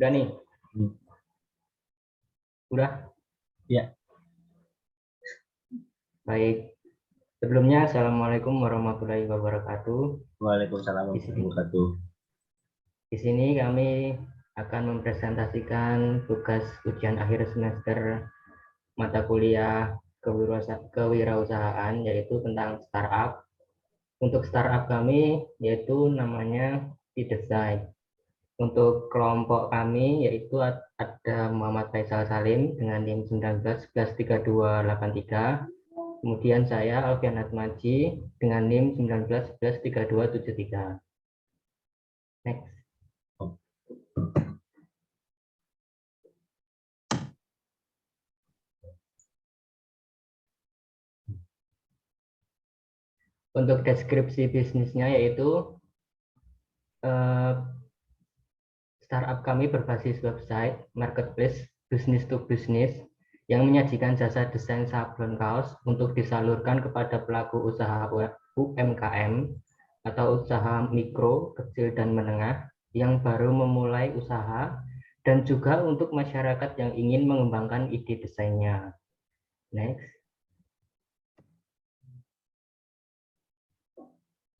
Udah nih, udah. Ya. Baik. Sebelumnya, Assalamualaikum warahmatullahi wabarakatuh. Waalaikumsalam warahmatullahi wabarakatuh. Di sini kami akan mempresentasikan tugas ujian akhir semester mata kuliah kewirausahaan, yaitu tentang startup. Untuk startup kami, yaitu namanya Design. Untuk kelompok kami, yaitu ada Muhammad Faisal Salim dengan NIM 19113283. Kemudian saya Alfian Atmaji dengan NIM 19113273. Next. Untuk deskripsi bisnisnya yaitu startup kami berbasis website marketplace business to business yang menyajikan jasa desain sablon kaos untuk disalurkan kepada pelaku usaha UMKM atau usaha mikro, kecil, dan menengah yang baru memulai usaha, dan juga untuk masyarakat yang ingin mengembangkan ide desainnya. Next.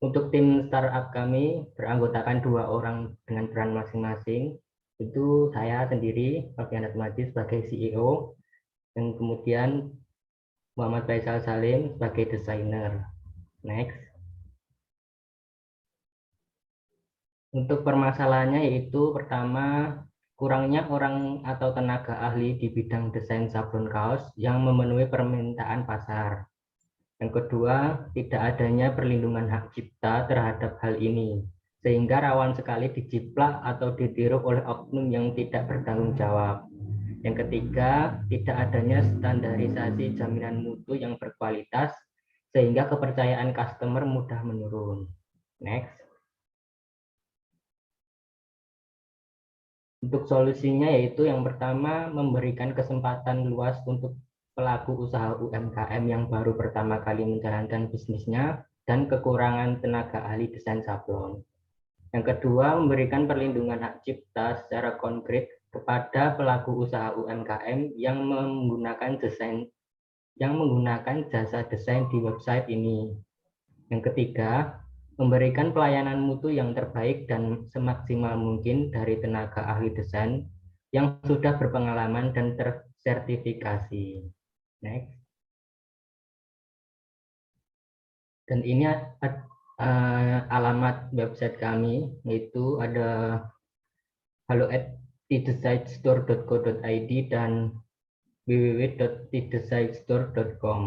Untuk tim startup kami beranggotakan 2 orang dengan peran masing-masing. Itu saya sendiri, Alfian Atmaji sebagai CEO, dan kemudian Muhammad Faisal Salim sebagai desainer. Next. Untuk permasalahannya yaitu pertama, kurangnya orang atau tenaga ahli di bidang desain sablon kaos yang memenuhi permintaan pasar. Yang kedua, tidak adanya perlindungan hak cipta terhadap hal ini, sehingga rawan sekali dijiplak atau ditiru oleh oknum yang tidak bertanggung jawab. Yang ketiga, tidak adanya standarisasi jaminan mutu yang berkualitas, sehingga kepercayaan customer mudah menurun. Next. Untuk solusinya yaitu yang pertama, memberikan kesempatan luas untuk pelaku usaha UMKM yang baru pertama kali menjalankan bisnisnya dan kekurangan tenaga ahli desain sablon. Yang kedua, memberikan perlindungan hak cipta secara konkret kepada pelaku usaha UMKM yang menggunakan jasa desain di website ini. Yang ketiga, memberikan pelayanan mutu yang terbaik dan semaksimal mungkin dari tenaga ahli desain yang sudah berpengalaman dan tersertifikasi. Next. Dan ini alamat website kami, yaitu ada halo@tdesignstore.co.id dan www.tdesignstore.com.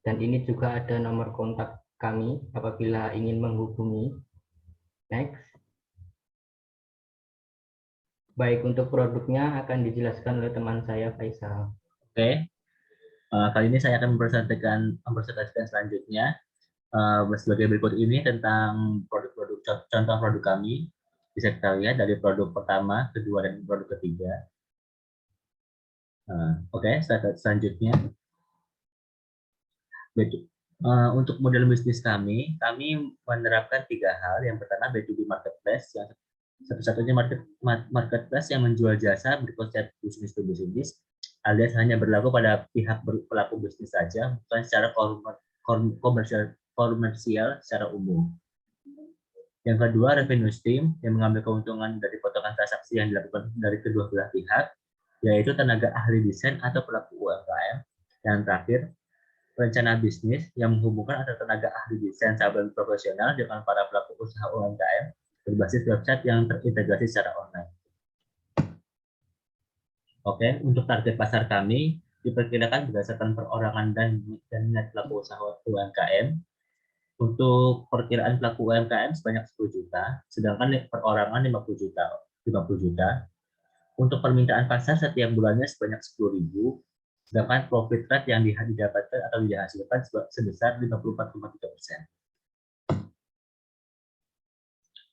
Dan ini juga ada nomor kontak kami apabila ingin menghubungi. Next. Baik, untuk produknya akan dijelaskan oleh teman saya, Faisal. Oke. Kali ini saya akan mempresentasikan selanjutnya sebagai berikut ini tentang contoh produk kami. Bisa kita lihat dari produk pertama, kedua, dan produk ketiga. Oke, selanjutnya. Untuk model bisnis kami menerapkan 3 hal. Yang pertama, B2B marketplace, yang satu-satunya marketplace yang menjual jasa berkonsep bisnis to bisnis, alias hanya berlaku pada pihak pelaku bisnis saja, bukan secara komersial secara umum. Yang kedua, revenue stream yang mengambil keuntungan dari potongan transaksi yang dilakukan dari kedua belah pihak, yaitu tenaga ahli desain atau pelaku UMKM. Yang terakhir, rencana bisnis yang menghubungkan antara tenaga ahli desain sablon profesional dengan para pelaku usaha UMKM berbasis website yang terintegrasi secara online. Oke, untuk target pasar kami diperkirakan berdasarkan perorangan dan minat pelaku usaha UMKM. Untuk perkiraan pelaku UMKM sebanyak 10 juta, sedangkan perorangan 50 juta. Untuk permintaan pasar setiap bulannya sebanyak 10.000, sedangkan profit rate yang didapatkan atau dihasilkan sebesar 54,3%.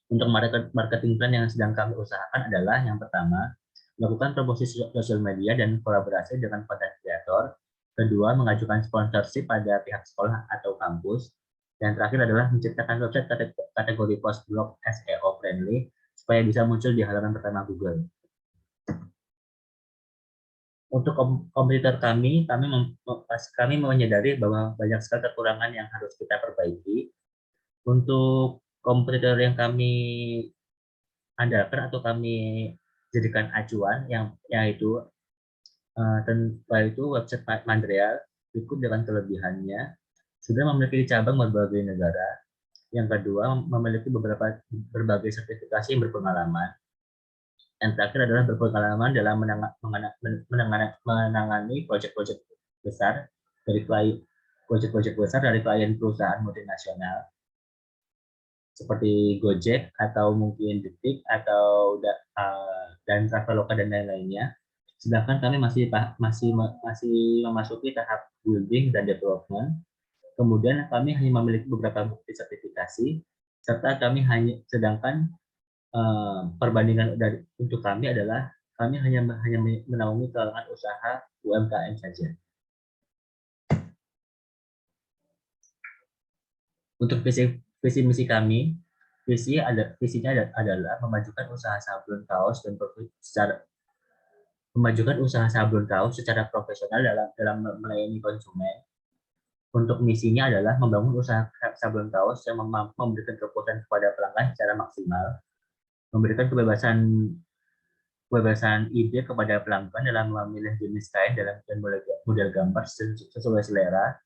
Untuk marketing plan yang sedang kami usahakan adalah yang pertama, melakukan promosi sosial media dan kolaborasi dengan content creator. Kedua, mengajukan sponsorship pada pihak sekolah atau kampus. Dan terakhir adalah menciptakan website kategori post blog SEO friendly supaya bisa muncul di halaman pertama Google. Untuk kompetitor kami menyadari bahwa banyak sekali kekurangan yang harus kita perbaiki. Untuk kompetitor yang kami andalkan atau kami jadikan acuan, yaitu itu website Mandrial, ikut dengan kelebihannya sudah memiliki cabang berbagai negara. Yang kedua, memiliki berbagai sertifikasi yang berpengalaman. Yang terakhir adalah berpengalaman dalam menangani proyek-proyek besar dari klien perusahaan multinasional seperti Gojek atau mungkin Detik atau dan Traveloka dan lain-lainnya. Sedangkan kami masih memasuki tahap building dan development. Kemudian kami hanya memiliki beberapa bukti sertifikasi serta sedangkan perbandingan untuk kami adalah kami hanya menaungi kalangan usaha UMKM saja. Untuk visi misi kami, visinya adalah memajukan usaha sablon kaos secara profesional dalam melayani konsumen. Untuk misinya adalah membangun usaha sablon kaos yang memberikan kepuasan kepada pelanggan secara maksimal, memberikan kebebasan ide kepada pelanggan dalam memilih jenis kain dan model gambar sesuai selera.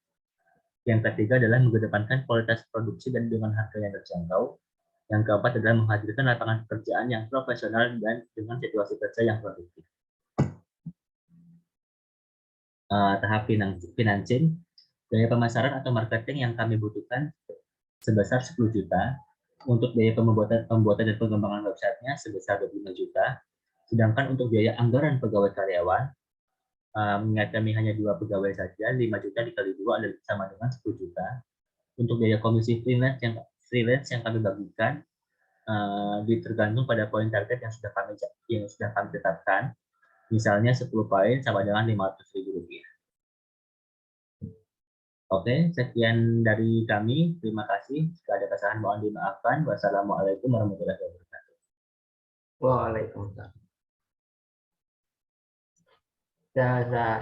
Yang ketiga adalah mengedepankan kualitas produksi dan dengan harga yang terjangkau. Yang keempat adalah menghadirkan lapangan pekerjaan yang profesional dan dengan situasi kerja yang produktif. Tahap financing, biaya pemasaran atau marketing yang kami butuhkan sebesar 10 juta. Untuk biaya pembuatan dan pengembangan websitenya sebesar 25 juta. Sedangkan untuk biaya anggaran pegawai karyawan, mengingat kami hanya 2 pegawai saja, 5 juta dikali 2 adalah sama dengan 10 juta. Untuk biaya komisi freelance yang kami bagikan, tergantung pada poin target yang sudah kami tetapkan. Misalnya 10 poin sama dengan Rp500.000. Oke, sekian dari kami. Terima kasih. Jika ada kesalahan mohon dimaafkan. Wassalamualaikum warahmatullahi wabarakatuh. Waalaikumsalam.